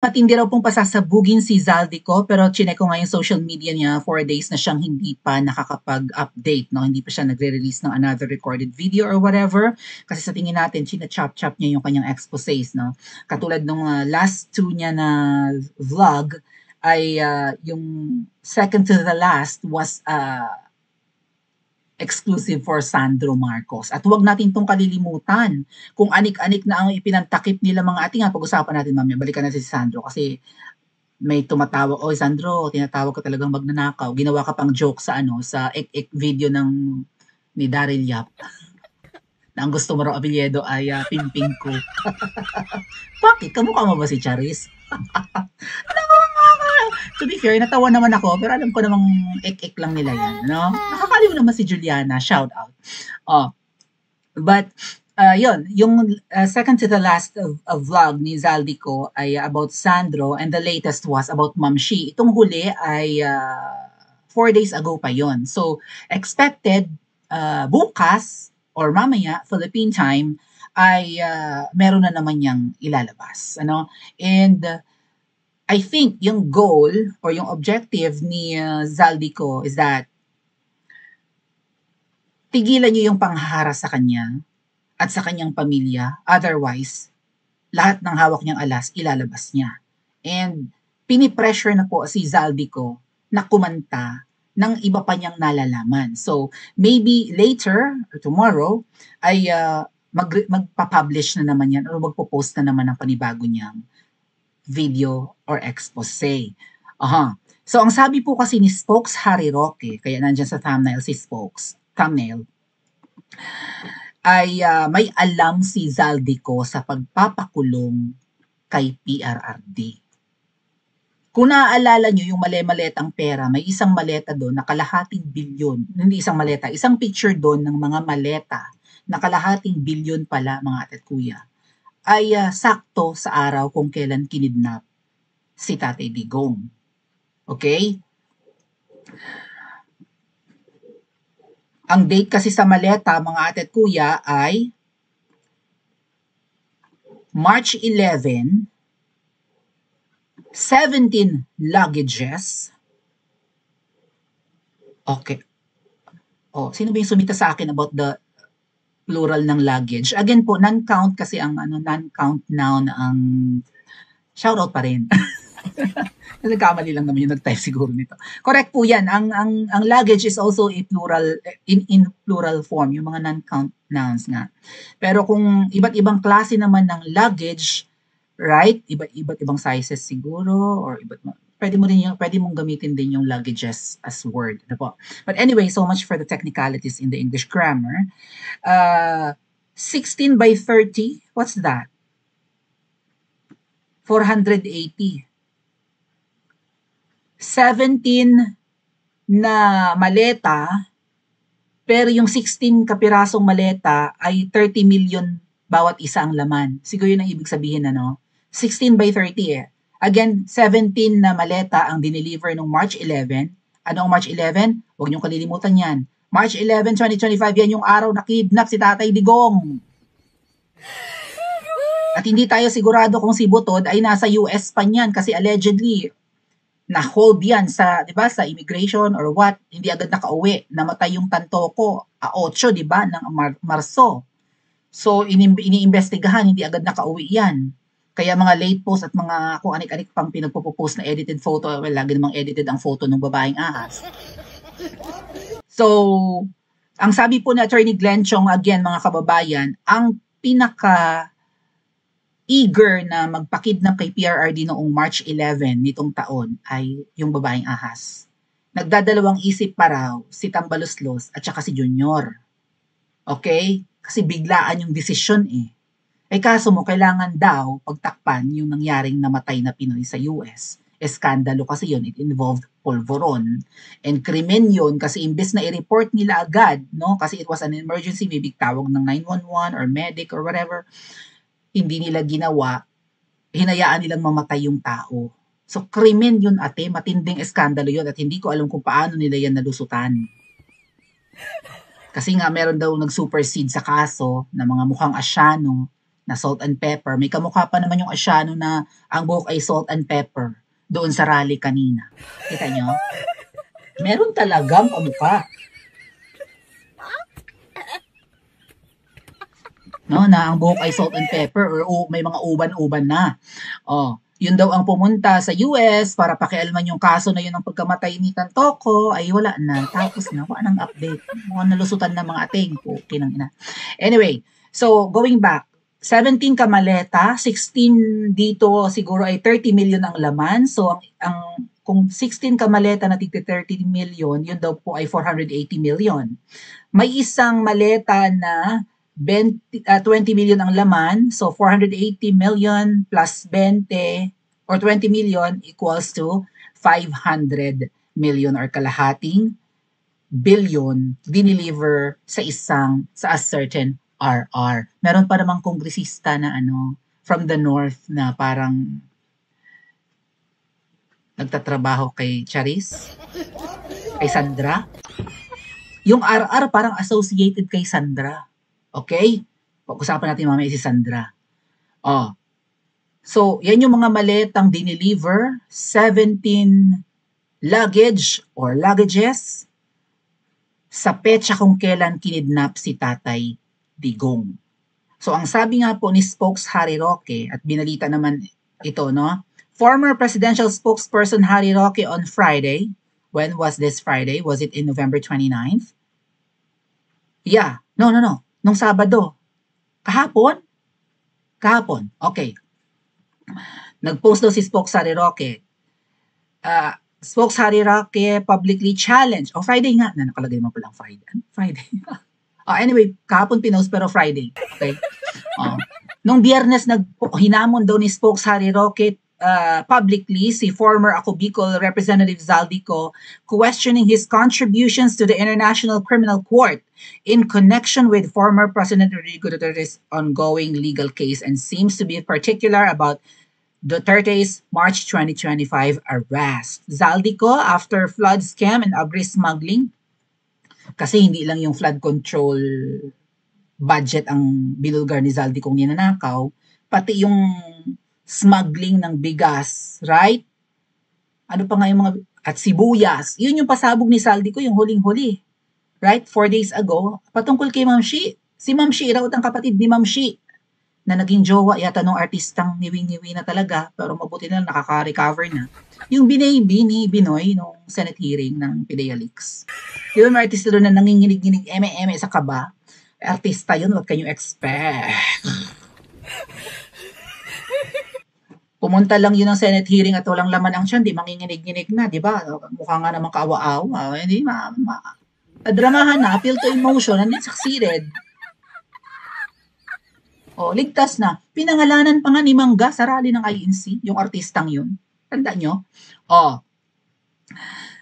Matindi raw pong pasasabugin si Zaldico, pero chinek ko nga yung social media niya, 4 days na siyang hindi pa nakakapag-update, no? Hindi pa siya nagre-release ng another recorded video or whatever. Kasi sa tingin natin, china-chop-chop niya yung kanyang exposés, no? Katulad nung last two niya na vlog, ay yung second to the last was exclusive for Sandro Marcos. At huwag natin itong kalilimutan. Kung anik-anik na ang ipinantakip nila mga ating pag-usapan natin mamaya. Balikan natin si Sandro kasi may tumatawag, "Oy Sandro, tinatawag ka talagang magnanakaw." Ginawa ka pang joke sa sa ek-ek video ni Daryl Yap na ang gusto mo raw apelyido ay Pimping ko. Bakit? Kamukha mo ba si Charis? To be fair, natawa naman ako, pero alam ko namang ek-ek lang nila yan, no? Nakakaliw naman si Juliana, shout out. But, yun, yung second to the last vlog ni Zaldico ay about Sandro, and the latest was about Ma'am Shi. Itong huli ay 4 days ago pa yon. So, expected bukas or mamaya, Philippine time, ay meron na naman niyang ilalabas. Ano? And I think yung goal or yung objective ni Zaldico is that tigilan niyo yung panghaharas sa kanya at sa kanyang pamilya. Otherwise, lahat ng hawak niyang alas, ilalabas niya. And pinipressure na po si Zaldico na kumanta ng iba pa niyang nalalaman. So, maybe later or tomorrow ay magpa-publish na naman yan or magpo-post na naman ng panibago niyang video or expose. So, ang sabi po kasi ni Spokes Harry Roque, kaya nandyan sa thumbnail si Spokes, thumbnail, ay may alam si Zaldico sa pagpapakulong kay PRRD. Kung naaalala nyo yung male-maletang pera, may isang maleta doon na kalahating bilyon, hindi isang maleta, isang picture doon ng mga maleta na kalahating bilyon pala mga ate at kuya, ay sakto sa araw kung kailan kinidnap si Tatay Digong. Okay? Ang date kasi sa maleta, mga ate at kuya, ay March 11, 17 luggages. Okay. Sino ba yung sumita sa akin about the plural ng luggage? Again po, non-count kasi ang non-count noun ang shoutout pa rin. Nagkamali lang naman yung nag-type siguro nito. Correct po yan. Ang luggage is also a plural, in plural form, yung mga non-count nouns nga. Pero kung iba't ibang klase naman ng luggage, right? Iba't ibang sizes siguro, or pwede mong gamitin din yung luggages as word. Ano po? But anyway, so much for the technicalities in the English grammar. 16 by 30, what's that? 480. 17 na maleta, pero yung 16 kapirasong maleta ay 30 million bawat isa ang laman. Siguro yun ang ibig sabihin, 16 by 30 Again, 17 na maleta ang dineliver noong March 11. Ano ang March 11? Huwag niyong kalilimutan yan. March 11, 2025, yan yung araw na kidnap si Tatay Digong. At hindi tayo sigurado kung si Butod ay nasa US pa niyan kasi allegedly na-hold yan sa, di ba, sa immigration or what, hindi agad nakauwi. Namatay yung Tantoko, 8, di ba, ng Marso. So, iniimbestigahan, hindi agad nakauwi yan. Kaya mga late post at mga kung anik-anik pang pinagpo-post na edited photo, well, lagi namang edited ang photo ng babaeng ahas. So, ang sabi po ni Attorney Glenn Chong, again, mga kababayan, ang eager na magpakidnap kay PRRD noong March 11 nitong taon ay yung babaeng ahas. Nagdadalawang isip pa raw si Tambaloslos at saka si Junior. Okay? Kasi biglaan yung desisyon kaso mo, kailangan daw pagtakpan yung nangyaring namatay na Pinoy sa US. Eskandalo kasi yun, it involved polvoron. And krimen yun kasi imbes na i-report nila agad, kasi it was an emergency, maybe tawag ng 911 or medic or whatever, hindi nila ginawa, hinayaan nilang mamatay yung tao. So, krimen yun matinding eskandalo yun at hindi ko alam kung paano nila yan nalusutan. Kasi nga meron daw nag-supersede sa kaso na mga mukhang asyano na salt and pepper. May kamukha pa naman yung Asiano na ang buhok ay salt and pepper doon sa rally kanina. Kita nyo? Meron talagang kamukha. No, na ang buhok ay salt and pepper or may mga uban-uban na. Yun daw ang pumunta sa US para pakialaman yung kaso na yun ng pagkamatay ni Tantoco, ay wala na. Tapos na, wala nang update. Mukhang nalusutan ng mga ating. Kinang ina. Anyway, so going back, 17 kamaleta, 16 dito siguro ay 30 million ang laman. So kung 16 kamaleta na tigti 30 million, yun daw po ay 480 million. May isang maleta na 20 million ang laman, so 480 million plus 20 or 20 million equals to 500 million or kalahating billion dineliver sa a certain RR. Meron pa namang kongresista na from the north na parang nagtatrabaho kay Charis, kay Sandra. Yung RR parang associated kay Sandra. Okay? Pag-usapan natin mamaya si Sandra. So, yan yung mga maletang dineliver, 17 luggage or luggages sa petsa kung kailan kinidnap si Tatay Digong. So, ang sabi nga po ni Spokes Harry Roque, at binalita naman ito, no? Former presidential spokesperson Harry Roque on Friday. When was this Friday? Was it in November 29th? Yeah. No. Nung Sabado. Kahapon? Okay. Nag-post daw si Spokes Harry Roque. Spokes Harry Roque publicly challenged. Friday nga. Nakalagay mo palang Friday. Friday. Anyway, kahapon pinost pero Friday. Okay? Nung Biyernes, hinamon daw ni Spokes Harry Roque publicly si former Ako Bicol Representative Zaldico, questioning his contributions to the International Criminal Court in connection with former President Rodrigo Duterte's ongoing legal case, and seems to be particular about Duterte's March 2025 arrest. Zaldico, after flood scam and agri-smuggling, kasi hindi lang yung flood control budget ang binulgar ni Zaldico kung ninanakaw, pati yung smuggling ng bigas, right? Ano pa nga yung mga, at sibuyas. Yun yung pasabog ni Zaldico, yung huling-huli. Right? 4 days ago, patungkol kay Ma'am Shi. Si Ma'am Shi, raw ang kapatid ni Ma'am Shi, na naging jowa yata nung artistang niwi-niwi na talaga, pero mabuti na nakaka-recover na. Yung binaybi ni Binoy nung Senate hearing ng PDEA Leaks. Yung may artista doon na nanginginig-ginig, eme-eme sa kaba. Artista yun, wag kayong expect. Pumunta lang yun ng Senate hearing at walang laman ang tiyan, di manginginig-ginig na, di ba? Mukha nga naman kaawa-awa. Hindi dramahan na, appeal to emotion, and it succeeded. Ligtas na. Pinangalanan pa nga ni Mangga sa rally ng INC, yung artistang yun. Tanda nyo?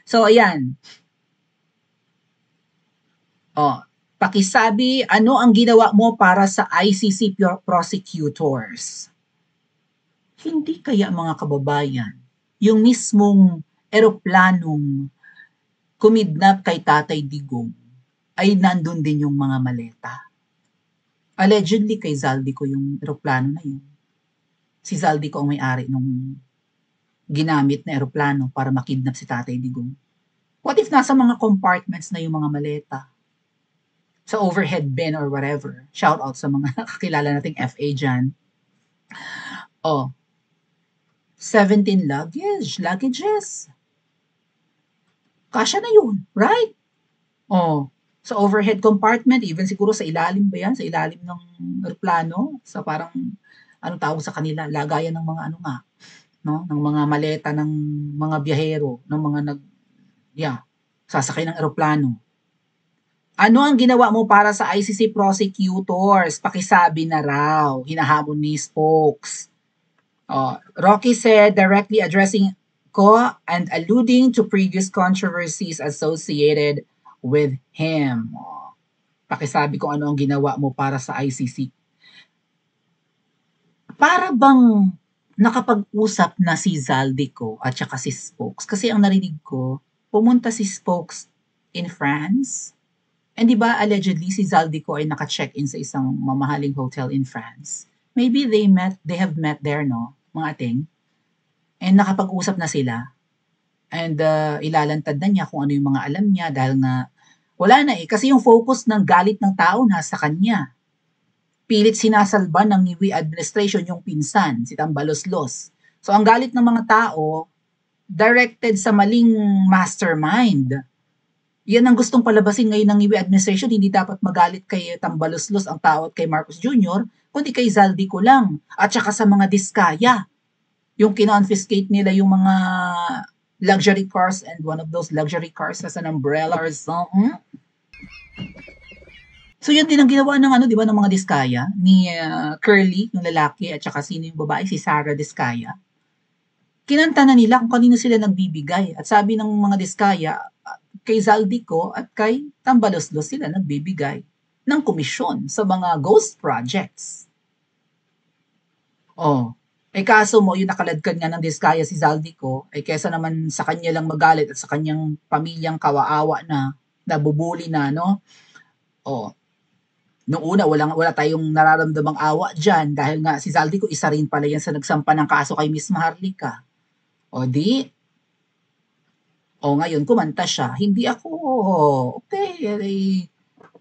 So, ayan. Pakisabi, ano ang ginawa mo para sa ICC prosecutors? Hindi kaya mga kababayan, yung mismong eroplanong kumidnap kay Tatay Digong ay nandun din yung mga maleta. Allegedly kay Zaldico yung eroplano na yun. Si Zaldico ang may-ari nung ginamit na eroplano para makidnap si Tatay Digong. What if nasa mga compartments na yung mga maleta? Sa overhead bin or whatever. Shout out sa mga kakilala nating FA dyan. 17 luggages. Kasya na yun, right? Sa overhead compartment, even siguro sa ilalim ba yan? Sa ilalim ng aeroplano? Sa parang, anong tawag sa kanila? Lagayan ng mga no? Ng mga maleta ng mga biyahero, ng mga sasakay ng aeroplano. Ano ang ginawa mo para sa ICC prosecutors? Pakisabi na raw, hinahamon ni Spokes. Rocky said, directly addressing ko and alluding to previous controversies associated with him. Pakisabi ko ano ang ginawa mo para sa ICC. Para bang nakapag-usap na si Zaldico at saka si Spokes? Kasi ang narinig ko, pumunta si Spokes in France. And di ba allegedly si Zaldico ay naka-check-in sa isang mamahaling hotel in France? maybe they have met there, no, mga ating, and nakapag-usap na sila, and ilalantad na niya kung ano yung mga alam niya dahil nga wala na kasi yung focus ng galit ng tao nasa kanya. Pilit sinasalba ng Niwi administration yung pinsan, si Tambaloslos. So ang galit ng mga tao, directed sa maling mastermind. Yan ang gustong palabasin ngayon ng Niwi administration, hindi dapat magalit kay Tambaloslos ang tao at kay Marcos Jr., kundi kay Zaldico lang. At saka sa mga diskaya. Yung kinonfiscate nila yung mga luxury cars and one of those luxury cars as an umbrella or something. So yun din ang ginawa ng di ba, ng mga diskaya ni Curly, yung lalaki, at saka sino yung babae, si Sarah Diskaya. Kinanta na nila kung kanino sila nagbibigay. At sabi ng mga diskaya, kay Zaldico at kay Tambaloslos sila nagbibigay ng komisyon sa mga ghost projects. Kaso mo, yung nakaladkad nga ng diskaya si Zaldico, kesa naman sa kanya lang magalit at sa kanyang pamilyang kawaawa na, nabubuli na, no? Noong una, wala tayong nararamdamang awa dyan dahil nga si Zaldico isa rin pala yan sa nagsampa ng kaso kay Miss Maharlika. Ngayon, kumanta siya. Hindi ako, okay,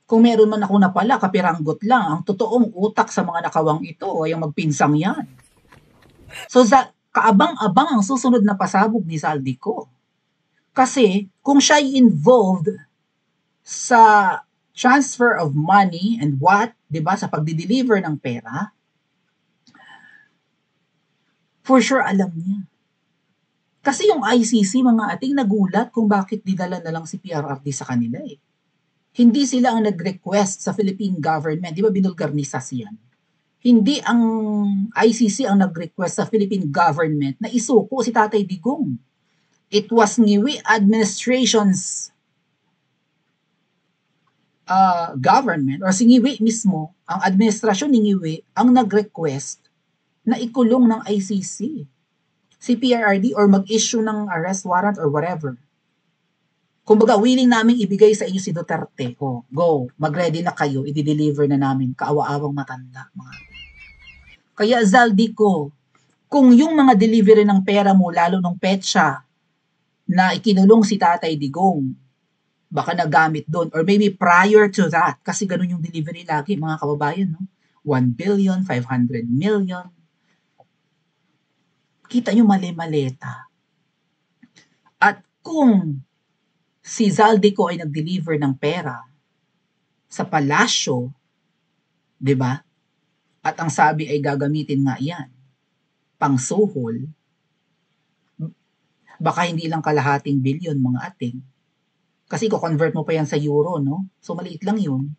kung meron man ako na pala, kapiranggot lang. Ang totoong utak sa mga nakawang ito ay ang magpinsang yan. So, kaabang-abang ang susunod na pasabog ni Zaldico. Kasi, kung siya'y involved sa transfer of money and diba, sa pagdi-deliver ng pera, for sure alam niya. Kasi yung ICC, mga ating, nagulat kung bakit didala na lang si PRRD sa kanila Hindi sila ang nag-request sa Philippine government. Di ba binulgar ni SAS yan? Hindi ang ICC ang nag-request sa Philippine government na isuko si Tatay Digong. It was Niwi administration's government or si Niwi mismo, ang administrasyon ni Niwi ang nag-request na ikulong ng ICC si PRRD or mag-issue ng arrest warrant or whatever. Kumbaga, willing namin ibigay sa inyo si Duterte. Go, mag-ready na kayo, i-deliver na namin, kaawa-awang matanda. Kaya Zaldico, kung yung mga delivery ng pera mo, lalo nung petsa na ikinulong si Tatay Digong, baka nagamit doon, or maybe prior to that, kasi ganun yung delivery lagi, mga kababayan, no? 1 billion, 500 million. Kita nyo mali-maleta. At kung si Zaldico ay nag-deliver ng pera sa palasyo, di ba? At ang sabi ay gagamitin nga yan, pangsuhol, baka hindi lang kalahating bilyon, mga ating. Kasi ko-convert mo pa yan sa euro, no? So maliit lang yun.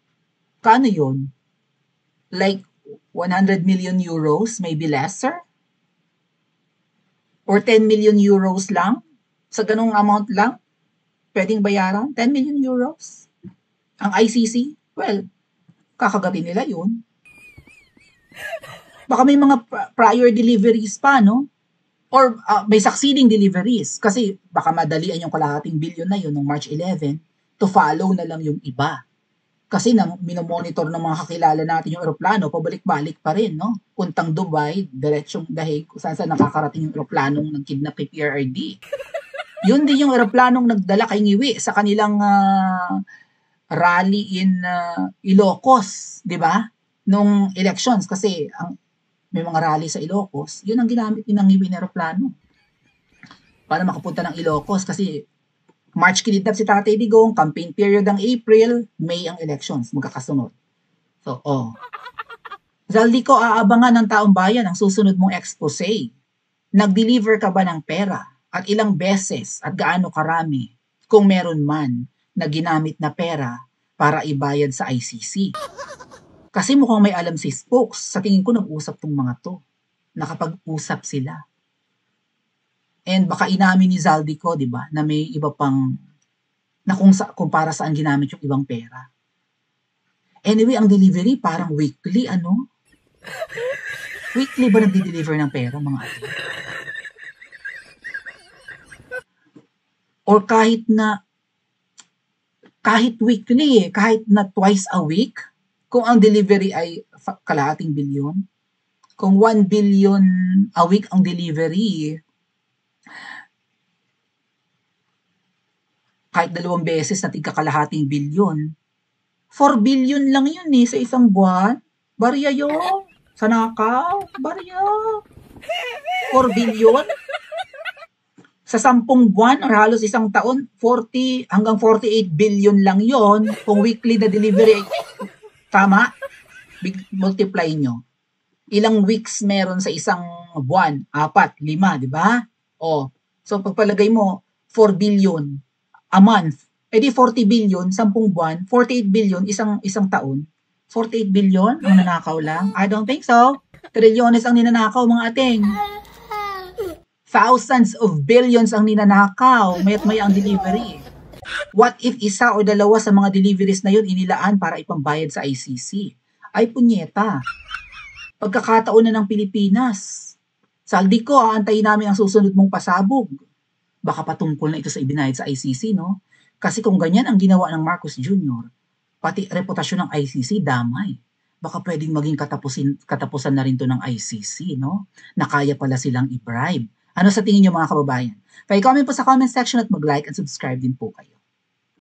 Kano yun? Like 100 million euros, maybe lesser? Or 10 million euros lang? Sa ganung amount lang? Pwedeng bayaran? 10 million euros? Ang ICC? Well, kakagatin nila yun. Baka may mga prior deliveries pa, no? Or may succeeding deliveries. Kasi baka madalian yung kalahating bilyon na yun noong March 11 to follow na lang yung iba. Kasi minomonitor ng mga kakilala natin yung eroplano, pabalik-balik pa rin, no? Puntang Dubai, diretsyong Dahig, kung saan nakakarating yung eroplanong ng kidnap kay PRRD. Yun din yung eroplanong nagdala kay Ngiwi sa kanilang rally in Ilocos, di ba? Nung elections, kasi may mga rally sa Ilocos, yun ang ginamit ng Ngiwi na eroplano para makapunta ng Ilocos kasi March kinidnap si Tatay Digong, campaign period ng April, May ang elections, magkakasunod. So, Zaldico, aabangan ng taong bayan ang susunod mong expose. Nag-deliver ka ba ng pera? At ilang beses at gaano karami kung meron man na ginamit na pera para ibayad sa ICC? Kasi mukhang may alam si Spokes. Sa tingin ko nag-usap tong mga to. Nakapag-usap sila. And baka inamin ni Zaldico, di ba, na may iba pang, na kung para saan ginamit yung ibang pera. Anyway, ang delivery parang weekly, ano? Weekly ba nagdi-deliver ng pera, mga ate? Or kahit weekly, kahit na twice a week, kung ang delivery ay kalahating bilyon, Kung 1 billion a week ang delivery, kahit 2 beses na tigkakalahating bilyon, 4 billion lang yun sa isang buwan. Barya yun. Sa nakaw, barya. 4 billion? Sa 10 buwan or halos isang taon, 40 hanggang 48 billion lang yon kung weekly na delivery. Tama? Multiply nyo. Ilang weeks meron sa isang buwan? 4, 5, di ba? So pagpalagay mo, 4 billion a month. E di 40 billion, 10 buwan, 48 billion, isang taon. 48 billion ang nanakaw lang? I don't think so. Trilyones ang ninanakaw, mga ating. Thousands of billions ang ninanakaw, mayat maya ang delivery. What if isa o dalawa sa mga deliveries na yun inilaan para ipambayad sa ICC? Ay punyeta. Pagkakataon na ng Pilipinas. Saldi ko, aantayin namin ang susunod mong pasabog. Baka patungkol na ito sa ibinayad sa ICC, no? Kasi kung ganyan ang ginawa ng Marcos Jr., pati reputasyon ng ICC damay. Baka pwedeng maging katapusan na rin to ng ICC, no? Na kaya pala silang i-bribe. Ano sa tingin niyo, mga kababayan? Pa-comment po sa comment section at mag-like and subscribe din po kayo.